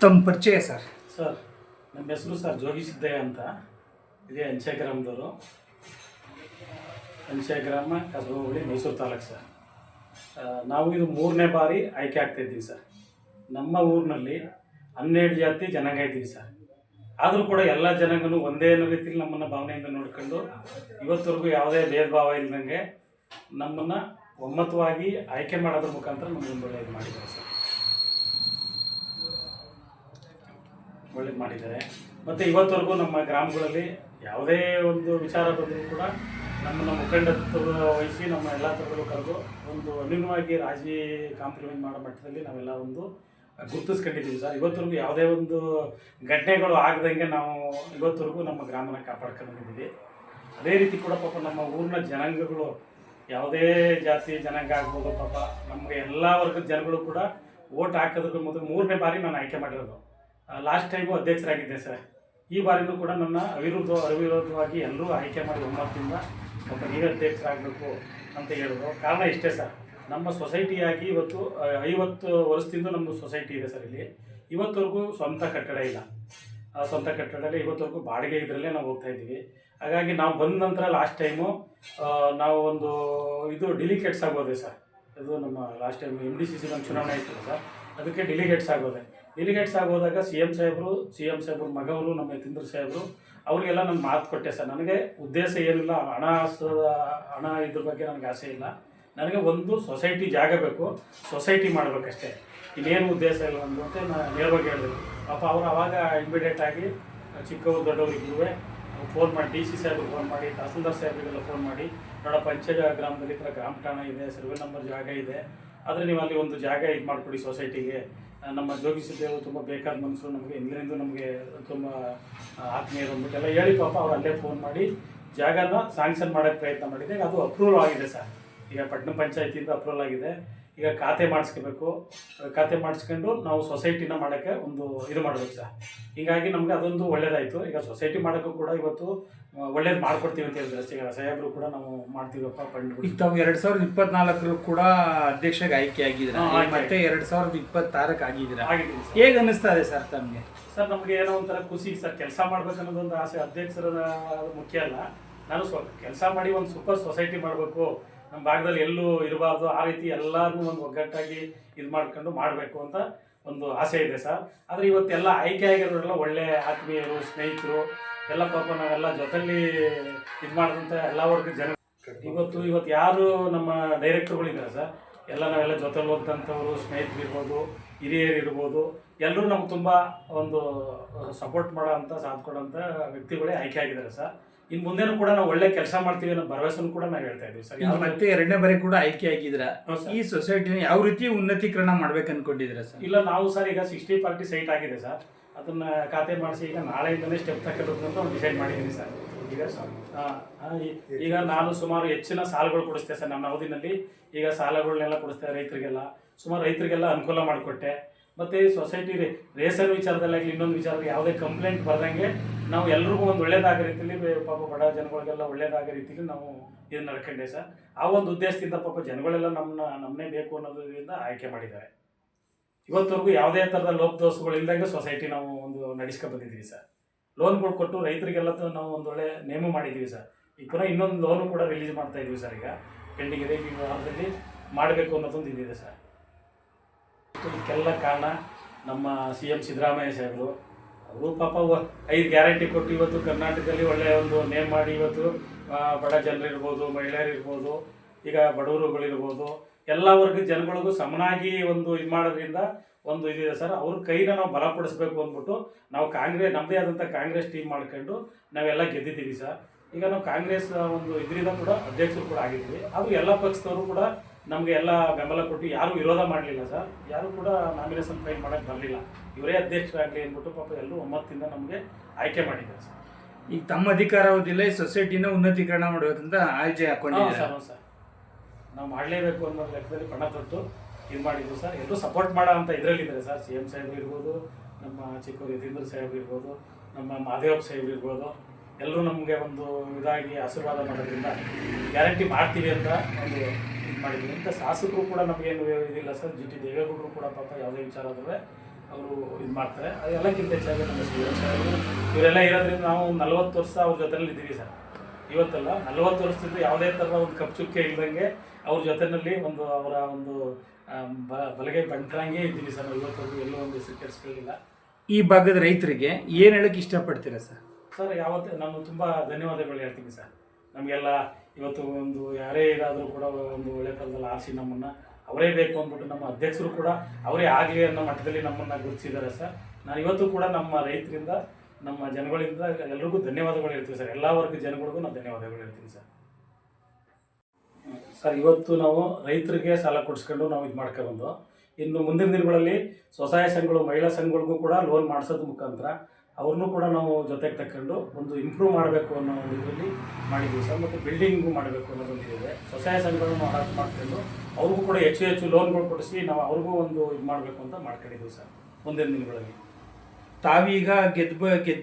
ತಮ್ಮ ಪರಿಚಯ sir. Sir ನಮ್ಮ ಹೆಸರು ಸರ್ ಜೋಗಿ ಸಿದ್ದಯ್ಯ ಅಂತ. ಇದೇ ಅಂಚೆ ಗ್ರಾಮದವರು. ಅಂಚೆ ಗ್ರಾಮ ಕಸಬಾ ಹೋಬಳಿ ಮೈಸೂರು ತಾಲೂಕು ಸರ್. ನಾವು ಇದು 3ನೇ ಬಾರಿ ಆಯ್ಕೆ ಆಗ್ತಾಯಿದ್ದೀವಿ ಸರ್. ನಮ್ಮ ಊರಿನಲ್ಲಿ 12 ಜಾತಿ ಜನಾಂಗ ಇದ್ದೀವಿ ಸರ್. ಆದರೂ ಕೂಡ ಎಲ್ಲ ಜನಾಂಗನೂ ಒಂದೇ ರೀತಿಯಲ್ಲಿ ನಮ್ಮನ್ನು ಭಾವನೆಯಿಂದ ನೋಡ್ಕೊಂಡು ಇವತ್ತವರೆಗೂ ಯಾವುದೇ ಭೇದ ಭಾವ ಇಲ್ಲದಂಗೆ ನಮ್ಮನ್ನು ಒಮ್ಮತವಾಗಿ ಆಯ್ಕೆ ಮಾಡೋದ್ರ ಮುಖಾಂತರ ನಮ್ಮನ್ನು ಒಳ್ಳೆಯದು ಮಾಡಿದ್ದಾರೆ ಸರ್. ಒಳ್ಳೇದು ಮಾಡಿದ್ದಾರೆ. ಮತ್ತು ಇವತ್ತವರೆಗೂ ನಮ್ಮ ಗ್ರಾಮಗಳಲ್ಲಿ ಯಾವುದೇ ಒಂದು ವಿಚಾರ ಬಂದರೂ ಕೂಡ ನಮ್ಮನ್ನು ಮುಖಂಡತ್ವ ವಹಿಸಿ ನಮ್ಮ ಎಲ್ಲ ಥರದಲ್ಲೂ ಕರೆದು ಒಂದು ಅನ್ಯೂನ್ಯವಾಗಿ ರಾಜಿ ಕಾಂಪ್ರಮೈಸ್ ಮಾಡೋ ಮಟ್ಟದಲ್ಲಿ ನಾವೆಲ್ಲ ಒಂದು ಗುರುತಿಸ್ಕೊಂಡಿದ್ದೀವಿ ಸರ್. ಇವತ್ತವರೆಗೂ ಯಾವುದೇ ಒಂದು ಘಟನೆಗಳು ಆಗದಂಗೆ ನಾವು ಇವತ್ತವರೆಗೂ ನಮ್ಮ ಗ್ರಾಮನ ಕಾಪಾಡ್ಕೊಂಡು ಬಂದಿದ್ದೀವಿ. ಅದೇ ರೀತಿ ಕೂಡ ಪಾಪ ನಮ್ಮ ಊರಿನ ಜನಾಂಗಗಳು ಯಾವುದೇ ಜಾತಿ ಜನಾಂಗ ಆಗ್ಬೋದು, ಪಾಪ ನಮಗೆ ಎಲ್ಲ ವರ್ಗದ ಜನಗಳು ಕೂಡ ಓಟ್ ಹಾಕೋದಕ್ಕೆ ಮೊದಲು 3ನೇ ಬಾರಿ ನಾನು ಆಯ್ಕೆ ಮಾಡಿರೋದು. ಲಾಸ್ಟ್ ಟೈಮು ಅಧ್ಯಕ್ಷರಾಗಿದ್ದೆ ಸರ್. ಈ ಬಾರಿನೂ ಕೂಡ ನನ್ನ ಅವಿರೋಧವಾಗಿ ಎಲ್ಲರೂ ಆಯ್ಕೆ ಮಾಡಿ ಒಮ್ಮತದಿಂದ ಪಾಪ ನೀವೇ ಅಧ್ಯಕ್ಷರಾಗಬೇಕು ಅಂತ ಹೇಳಿದ್ರು. ಕಾರಣ ಇಷ್ಟೇ ಸರ್, ನಮ್ಮ ಸೊಸೈಟಿಯಾಗಿ ಇವತ್ತು 50 ವರ್ಷದಿಂದ ನಮ್ಮ ಸೊಸೈಟಿ ಇದೆ ಸರ್. ಇಲ್ಲಿ ಇವತ್ತವರೆಗೂ ಸ್ವಂತ ಕಟ್ಟಡ ಇಲ್ಲ. ಸ್ವಂತ ಕಟ್ಟಡದಲ್ಲಿ ಇವತ್ತವರೆಗೂ ಬಾಡಿಗೆ ಇದರಲ್ಲೇ ನಾವು ಹೋಗ್ತಾಯಿದ್ದೀವಿ. ಹಾಗಾಗಿ ನಾವು ಬಂದ ನಂತರ ಲಾಸ್ಟ್ ಟೈಮು ನಾವು ಒಂದು ಡೆಲಿಗೇಟ್ಸ್ ಆಗೋದೆ ಸರ್. ಇದು ನಮ್ಮ ಲಾಸ್ಟ್ ಟೈಮ್ MDCC ಚುನಾವಣೆ ಇತ್ತು ಸರ್. ಅದಕ್ಕೆ ಡೆಲಿಗೇಟ್ಸ್ ಆಗೋದಾಗ ಸಿ ಎಮ್ ಸಾಹೇಬರು ಮಗವರು ನಮ್ಮ ಯತೀಂದ್ರ ಸಾಹೇಬರು ಅವರಿಗೆಲ್ಲ ನಾನು ಮಾತು ಕೊಟ್ಟೆ ಸರ್. ನನಗೆ ಉದ್ದೇಶ ಏನಿಲ್ಲ, ಹಣ ಇದ್ರ ಬಗ್ಗೆ ನನಗೆ ಆಸೆ ಇಲ್ಲ. ನನಗೆ ಒಂದು ಸೊಸೈಟಿ ಜಾಗ ಬೇಕು, ಸೊಸೈಟಿ ಮಾಡಬೇಕಷ್ಟೇ, ಇನ್ನೇನು ಉದ್ದೇಶ ಇಲ್ಲ ಅಂದು ಅಂತ ನಾನು ನೇರವಾಗಿ ಹೇಳಿದೆ. ಪಾಪ ಅವರು ಆವಾಗ ಇಮಿಡಿಯೇಟಾಗಿ ಚಿಕ್ಕವರು ದೊಡ್ಡವರಿಗೂ ಫೋನ್ ಮಾಡಿ, DC ಸಾಹೇಬ್ರಿಗೆ ಫೋನ್ ಮಾಡಿ, ತಹಸೀಲ್ದಾರ್ ಸಾಹೇಬ್ರಿಗೆಲ್ಲ ಫೋನ್ ಮಾಡಿ, ನೋಡಪ್ಪ ಪಂಚಾಯತ್ ಗ್ರಾಮದಲ್ಲಿ ಈ ಥರ ಗ್ರಾಮ ಠಾಣ ಇದೆ, ಸರ್ವೆ ನಂಬರ್ ಜಾಗ ಇದೆ, ಆದರೆ ನೀವು ಅಲ್ಲಿ ಒಂದು ಜಾಗ ಇದು ಮಾಡಿಕೊಡಿ ಸೊಸೈಟಿಗೆ. ನಮ್ಮ ಜೋಗಿ ಸಿದ್ದೇವರು ತುಂಬ ಬೇಕಾದ ಮನಸ್ಸು, ನಮಗೆ ಇಂದಿನಿಂದ ನಮಗೆ ತುಂಬ ಆತ್ಮೀಯರು ಅಂದ್ಬಿಟ್ಟೆಲ್ಲ ಹೇಳಿ ಪಾಪ ಅವ್ರು ಅಲ್ಲೇ ಫೋನ್ ಮಾಡಿ ಜಾಗನ ಸ್ಯಾಂಕ್ಷನ್ ಮಾಡೋಕ್ಕೆ ಪ್ರಯತ್ನ ಮಾಡಿದೆ. ಅದು ಅಪ್ರೂವಲ್ ಆಗಿದೆ ಸರ್. ಈಗ ಪಟ್ಟಣ ಪಂಚಾಯತಿಯಿಂದ ಅಪ್ರೂವಲ್ ಆಗಿದೆ. ಈಗ ಖಾತೆ ಮಾಡಿಸ್ಕೋಬೇಕು. ಖಾತೆ ಮಾಡಿಸ್ಕೊಂಡು ನಾವು ಸೊಸೈಟಿನ ಮಾಡೋಕ್ಕೆ ಒಂದು ಇದು ಮಾಡಬೇಕು ಸರ್. ಹೀಗಾಗಿ ನಮಗೆ ಅದೊಂದು ಒಳ್ಳೇದಾಯಿತು. ಈಗ ಸೊಸೈಟಿ ಮಾಡೋಕ್ಕೂ ಕೂಡ ಇವತ್ತು ಒಳ್ಳೇದು ಮಾಡ್ಕೊಡ್ತೀವಿ ಅಂತ ಹೇಳಿದ್ರೆ ಈಗ ಸಾಹೇಬರು ಕೂಡ ನಾವು ಮಾಡ್ತೀವಪ್ಪ ಫಂಡ್. ಈಗ ತಾವು 2024 ಕೂಡ ಅಧ್ಯಕ್ಷಗೆ ಆಯ್ಕೆ ಆಗಿದ್ದೀರಾ, ಮತ್ತೆ 2026 ಆಗಿದ್ದೀರಾ. ಹೇಗೆ ಅನ್ನಿಸ್ತಾ ಇದೆ ಸರ್ ತಮಗೆ? ಸರ್ ನಮಗೆ ಏನೋ ಒಂಥರ ಖುಷಿ ಸರ್. ಕೆಲಸ ಮಾಡ್ಬೇಕನ್ನೋದೊಂದು ಆಸೆ. ಅಧ್ಯಕ್ಷರ ಮುಖ್ಯ ಅಲ್ಲ, ನಾನು ಕೆಲಸ ಮಾಡಿ ಒಂದು ಸೂಪರ್ ಸೊಸೈಟಿ ಮಾಡಬೇಕು, ನಮ್ಮ ಭಾಗದಲ್ಲಿ ಎಲ್ಲೂ ಇರಬಾರ್ದು, ಆ ರೀತಿ ಎಲ್ಲರೂ ಒಂದು ಒಗ್ಗಟ್ಟಾಗಿ ಇದು ಮಾಡ್ಕೊಂಡು ಮಾಡಬೇಕು ಅಂತ ಒಂದು ಆಸೆ ಇದೆ ಸರ್. ಆದರೆ ಇವತ್ತೆಲ್ಲ ಆಯ್ಕೆ ಆಗಿರೋರೆಲ್ಲ ಒಳ್ಳೆ ಆತ್ಮೀಯರು, ಸ್ನೇಹಿತರು ಎಲ್ಲ ಪಾಪ ನಾವೆಲ್ಲ ಜೊತೆಯಲ್ಲಿ ಇದು ಮಾಡಿದಂಥ ಎಲ್ಲ ವರ್ಗದ ಜನ ಇವತ್ತು ಯಾರು ನಮ್ಮ ಡೈರೆಕ್ಟರ್ಗಳಿದ್ದಾರೆ ಸರ್, ಎಲ್ಲ ನಾವೆಲ್ಲ ಜೊತೆಲಿ ಹೋದಂಥವ್ರು, ಸ್ನೇಹಿತರು ಇರ್ಬೋದು, ಹಿರಿಯರು ಇರ್ಬೋದು, ಎಲ್ಲರೂ ನಮ್ಗೆ ತುಂಬ ಒಂದು ಸಪೋರ್ಟ್ ಮಾಡೋ ಅಂಥ ಸಾಥ್ ಕೊಡೋಂಥ ವ್ಯಕ್ತಿಗಳೇ ಆಯ್ಕೆ ಆಗಿದ್ದಾರೆ ಸರ್. ಇನ್ನು ಮುಂದೆನೂ ಕೂಡ ನಾವು ಒಳ್ಳೆ ಕೆಲಸ ಮಾಡ್ತೀವಿ ಅನ್ನೋ ಭರವಸೆನೂ ಕೂಡ ನಾವು ಹೇಳ್ತಾ ಇದ್ದೀವಿ ಸರ್. ಮತ್ತೆ 2ನೇ ಬಾರಿ ಕೂಡ ಆಯ್ಕೆ ಆಗಿದ್ದೀರಾ. ಈ ಸೊಸೈಟಿನ ಯಾವ ರೀತಿ ಉನ್ನತೀಕರಣ ಮಾಡ್ಬೇಕು ಅನ್ಕೊಂಡಿದ್ದೀರಾ ಸರ್? ಇಲ್ಲ, ನಾವು ಸರ್ ಈಗ 60-40 ಸೈಟ್ ಆಗಿದೆ ಸರ್. ಅದನ್ನು ಖಾತೆ ಮಾಡಿಸಿ ಈಗ ನಾಳೆಯಿಂದಲೇ ಸ್ಟೆಪ್ ತಗೋಬೇಕು ಅಂತ ಒಂದು ಡಿಸೈಡ್ ಮಾಡಿದ್ದೀನಿ ಸರ್. ಈಗ ನಾನು ಸುಮಾರು ಹೆಚ್ಚಿನ ಸಾಲಗಳು ಕೊಡಿಸ್ತೇನೆ ಸರ್. ನಮ್ಮ ಅವಧಿನಲ್ಲಿ ಈಗ ಸಾಲಗಳನ್ನೆಲ್ಲ ಕೊಡಿಸ್ತೇವೆ ರೈತರಿಗೆಲ್ಲ. ಸುಮಾರು ರೈತರಿಗೆಲ್ಲ ಅನುಕೂಲ ಮಾಡಿಕೊಟ್ಟೆ. ಮತ್ತು ಸೊಸೈಟಿ ರೇಷನ್ ವಿಚಾರದಲ್ಲಾಗಲಿ ಇನ್ನೊಂದು ವಿಚಾರದಲ್ಲಿ ಯಾವುದೇ ಕಂಪ್ಲೇಂಟ್ ಬರ್ದಂಗೆ ನಾವು ಎಲ್ರಿಗೂ ಒಂದು ಒಳ್ಳೇದಾಗೋ ರೀತಿಯಲ್ಲಿ, ಪಾಪ ಬಡ ಜನಗಳಿಗೆಲ್ಲ ಒಳ್ಳೇದಾಗೋ ರೀತಿಯಲ್ಲಿ ನಾವು ಇದನ್ನು ನಡ್ಕೊಂಡೆ ಸರ್. ಆ ಒಂದು ಉದ್ದೇಶದಿಂದ ಪಾಪ ಜನಗಳೆಲ್ಲ ನಮ್ಮನ್ನೇ ಬೇಕು ಅನ್ನೋದ್ರಿಂದ ಆಯ್ಕೆ ಮಾಡಿದ್ದಾರೆ. ಇವತ್ತವರೆಗೂ ಯಾವುದೇ ಥರದ ಲೋಪದೋಷಗಳು ಇಲ್ಲದಂಗೆ ಸೊಸೈಟಿ ನಾವು ಒಂದು ನಡೆಸ್ಕೊ ಬಂದಿದ್ದೀವಿ ಸರ್. ಲೋನ್ಗಳು ಕೊಟ್ಟು ರೈತರಿಗೆಲ್ಲ ನಾವು ಒಂದು ಒಳ್ಳೆ ನೇಮ ಮಾಡಿದ್ದೀವಿ ಸರ್. ಈಗ ಪುನಃ ಇನ್ನೊಂದು ಲೋನು ಕೂಡ ರಿಲೀಸ್ ಮಾಡ್ತಾ ಇದ್ದೀವಿ ಸರ್. ಈಗ ಪೆಂಡಿಂಗ್ ಇದೆ, ಈಗ ವಾರದಲ್ಲಿ ಮಾಡಬೇಕು ಅನ್ನೋದೊಂದು ಇದಿದೆ ಸರ್. ಇದಕ್ಕೆಲ್ಲ ಕಾರಣ ನಮ್ಮ CM ಸಿದ್ದರಾಮಯ್ಯ ಸಾಹೇಬರು. ಅವರು ಪಾಪ 5 ಗ್ಯಾರಂಟಿ ಕೊಟ್ಟು ಇವತ್ತು ಕರ್ನಾಟಕದಲ್ಲಿ ಒಳ್ಳೆಯ ಒಂದು ನೇಮ್ ಮಾಡಿ ಇವತ್ತು ಬಡ ಜನರಿರ್ಬೋದು, ಮಹಿಳೆಯರಿರ್ಬೋದು, ಈಗ ಬಡವರುಗಳಿರ್ಬೋದು, ಎಲ್ಲ ವರ್ಗದ ಜನಗಳಿಗೂ ಸಮನಾಗಿ ಒಂದು ಇದು ಮಾಡೋದ್ರಿಂದ ಒಂದು ಇದಿದೆ ಸರ್. ಅವ್ರ ಕೈನ ನಾವು ಬಲಪಡಿಸ್ಬೇಕು ಅಂದ್ಬಿಟ್ಟು ನಾವು ನಮ್ಮದೇ ಆದಂಥ ಕಾಂಗ್ರೆಸ್ ಟೀಮ್ ಮಾಡ್ಕೊಂಡು ನಾವೆಲ್ಲ ಗೆದ್ದಿದ್ದೀವಿ ಸರ್. ಈಗ ನಾವು ಕಾಂಗ್ರೆಸ್ ಒಂದು ಇದರಿಂದ ಕೂಡ ಅಧ್ಯಕ್ಷರು ಕೂಡ ಆಗಿದ್ದೀವಿ. ಅದು ಎಲ್ಲ ಪಕ್ಷದವರು ಕೂಡ ನಮಗೆ ಎಲ್ಲ ಬೆಂಬಲ ಕೊಟ್ಟು ಯಾರೂ ವಿರೋಧ ಮಾಡಲಿಲ್ಲ ಸರ್. ಯಾರೂ ಕೂಡ ನಾಮಿನೇಷನ್ ಫೈಲ್ ಮಾಡೋಕ್ಕೆ ಬರಲಿಲ್ಲ. ಇವರೇ ಅಧ್ಯಕ್ಷರಾಗಲಿ ಅಂದ್ಬಿಟ್ಟು ಪಾಪ ಎಲ್ಲರೂ ಒಮ್ಮತದಿಂದ ನಮಗೆ ಆಯ್ಕೆ ಮಾಡಿದ್ದಾರೆ ಸರ್. ಈಗ ತಮ್ಮ ಅಧಿಕಾರಾವಧಿಯಲ್ಲಿ ಸೊಸೈಟಿನ ಉನ್ನತೀಕರಣ ಮಾಡಬೇಕಂತ ಆಯ್ಕೆ ಹಾಕೊಂಡಿದ್ದೀವಿ ಸರ್. ಸರ್ ನಾವು ಮಾಡಲೇಬೇಕು ಅನ್ನೋ ಲೆಕ್ಕದಲ್ಲಿ ಪಣ ತೊಟ್ಟು ಇದು ಮಾಡಿದ್ವಿ ಸರ್. ಎಲ್ಲರೂ ಸಪೋರ್ಟ್ ಮಾಡೋ ಅಂತ ಇದರಲ್ಲಿದ್ದಾರೆ ಸರ್. CM ಸಾಹೇಬ್ರು ಇರ್ಬೋದು, ನಮ್ಮ ಚಿಕ್ಕವರು ಯತೀಂದ್ರ ಸಾಹೇಬ್ರು ಇರ್ಬೋದು, ನಮ್ಮ ಮಾದೇವಪ್ಪ ಸಾಹೇಬ್ರು ಇರ್ಬೋದು, ಎಲ್ಲರೂ ನಮಗೆ ಒಂದು ಇದಾಗಿ ಆಶೀರ್ವಾದ ಮಾಡೋದ್ರಿಂದ ಗ್ಯಾರಂಟಿ ಮಾಡ್ತೀವಿ ಅಂತ ಒಂದು ಇದು ಮಾಡಿದ್ವಿ. ಅಂತ ಶಾಸಕರು ಕೂಡ ನಮಗೇನು ಇದಿಲ್ಲ ಸರ್. GT ದೇವೇಗೌಡರು ಕೂಡ ಪಾಪ ಯಾವುದೇ ವಿಚಾರ ಆದರೆ ಅವರು ಇದು ಮಾಡ್ತಾರೆ. ಅದೆಲ್ಲಕ್ಕಿಂತ ಹೆಚ್ಚಾಗಿ ನಮ್ಮ ಶ್ರೀಧರ್ ಸಾಹೇಬರು ಇವರೆಲ್ಲ ಇರೋದ್ರಿಂದ ನಾವು 40 ವರ್ಷ ಅವ್ರ ಜೊತೆಯಲ್ಲಿ ಇದ್ದೀವಿ ಸರ್. ಇವತ್ತಲ್ಲ 40 ವರ್ಷದಿಂದ ಯಾವುದೇ ಥರದ ಒಂದು ಕಪ್ಪುಚುಕ್ಕೆ ಇಲ್ದಂಗೆ ಅವ್ರ ಜೊತೆಯಲ್ಲಿ ಒಂದು ಅವರ ಒಂದು ಬಲಗೈ ಬಂಟ್ರಂಗೆ ಇದ್ದೀವಿ ಸರ್. ನಾವು ಇವತ್ತವರೆಗೂ ಎಲ್ಲೂ ಒಂದು ಹೆಸರು ಕೆಡಿಸ್ಕೊಳ್ಳಿಲ್ಲ. ಈ ಭಾಗದ ರೈತರಿಗೆ ಏನು ಹೇಳಕ್ಕೆ ಇಷ್ಟಪಡ್ತೀರಾ ಸರ್? ಸರ್ ಯಾವತ್ತೂ ನಾನು ತುಂಬ ಧನ್ಯವಾದಗಳು ಹೇಳ್ತೀನಿ ಸರ್. ನಮಗೆಲ್ಲ ಇವತ್ತು ಒಂದು ಯಾರೇ ಇದಾದರೂ ಕೂಡ ಒಂದು ಒಳ್ಳೆ ಕಾಲದಲ್ಲಿ ಆರಿಸಿ ನಮ್ಮನ್ನು ಅವರೇ ಬೇಕು ಅಂದ್ಬಿಟ್ಟು ನಮ್ಮ ಅಧ್ಯಕ್ಷರು ಕೂಡ ಅವರೇ ಆಗಲಿ ಅನ್ನೋ ಮಟ್ಟದಲ್ಲಿ ನಮ್ಮನ್ನು ಗುರುತಿಸಿದ್ದಾರೆ ಸರ್. ನಾನು ಇವತ್ತು ಕೂಡ ನಮ್ಮ ರೈತರಿಂದ ನಮ್ಮ ಜನಗಳಿಂದ ಎಲ್ರಿಗೂ ಧನ್ಯವಾದಗಳು ಹೇಳ್ತೀವಿ ಸರ್. ಎಲ್ಲ ವರ್ಗದ ಜನಗಳಿಗೂ ನಾನು ಧನ್ಯವಾದಗಳು ಹೇಳ್ತೀನಿ ಸರ್. ಸರ್ ಇವತ್ತು ನಾವು ರೈತರಿಗೆ ಸಾಲ ಕೊಡಿಸ್ಕೊಂಡು ನಾವು ಇದು ಮಾಡ್ಕೊಬಂದು ಇನ್ನು ಮುಂದಿನ ದಿನಗಳಲ್ಲಿ ಸ್ವಸಹಾಯ ಸಂಘಗಳು ಮಹಿಳಾ ಸಂಘಗಳಿಗೂ ಕೂಡ ಲೋನ್ ಮಾಡಿಸೋದ್ರ ಮುಖಾಂತರ ಅವ್ರನ್ನೂ ಕೂಡ ನಾವು ಜೊತೆಗೆ ತಗೊಂಡು ಒಂದು ಇಂಪ್ರೂವ್ ಮಾಡಬೇಕು ಅನ್ನೋ ಒಂದು ಇದರಲ್ಲಿ ಮಾಡಿದ್ದೀವಿ ಸರ್. ಮತ್ತು ಬಿಲ್ಡಿಂಗು ಮಾಡಬೇಕು ಅನ್ನೋದೊಂದು ಇದೆ. ಸ್ವಸಹಾಯ ಸಂಘಗಳನ್ನು ಮಾಡ್ಕೊಂಡು ಅವ್ರಿಗೂ ಕೂಡ ಹೆಚ್ಚು ಲೋನ್ಗಳು ಕೊಡಿಸಿ ನಾವು ಅವ್ರಿಗೂ ಒಂದು ಇದು ಮಾಡಬೇಕು ಅಂತ ಮಾಡ್ಕೊಂಡಿದ್ದೀವಿ ಸರ್ ಮುಂದಿನ ದಿನಗಳಲ್ಲಿ. ತಾವೀಗ ಗೆದ್ದು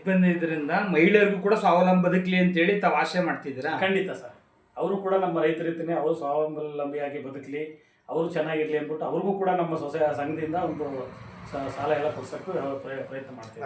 ಬಂದಿದ್ದರಿಂದ ಮಹಿಳೆಯರಿಗೂ ಕೂಡ ಸ್ವಾವಲಂಬ ಬದುಕಲಿ ಅಂತೇಳಿ ತಾವು ಆಶೆ ಮಾಡ್ತಿದ್ದೀರಾ? ಖಂಡಿತ ಸರ್. ಅವರು ಕೂಡ ನಮ್ಮ ರೈತರಿರ್ತೀನಿ, ಅವರು ಸ್ವಾವಲಂಬಿಯಾಗಿ ಬದುಕಲಿ, ಅವರು ಚೆನ್ನಾಗಿರಲಿ ಅಂದ್ಬಿಟ್ಟು ಅವ್ರಿಗೂ ಕೂಡ ನಮ್ಮ ಸ್ವಸಹಾಯ ಸಂಘದಿಂದ ಒಂದು ಸಾಲ ಎಲ್ಲ ಕೊಡ್ಸೋಕ್ಕೂ ಪ್ರಯತ್ನ ಮಾಡ್ತೀವಿ.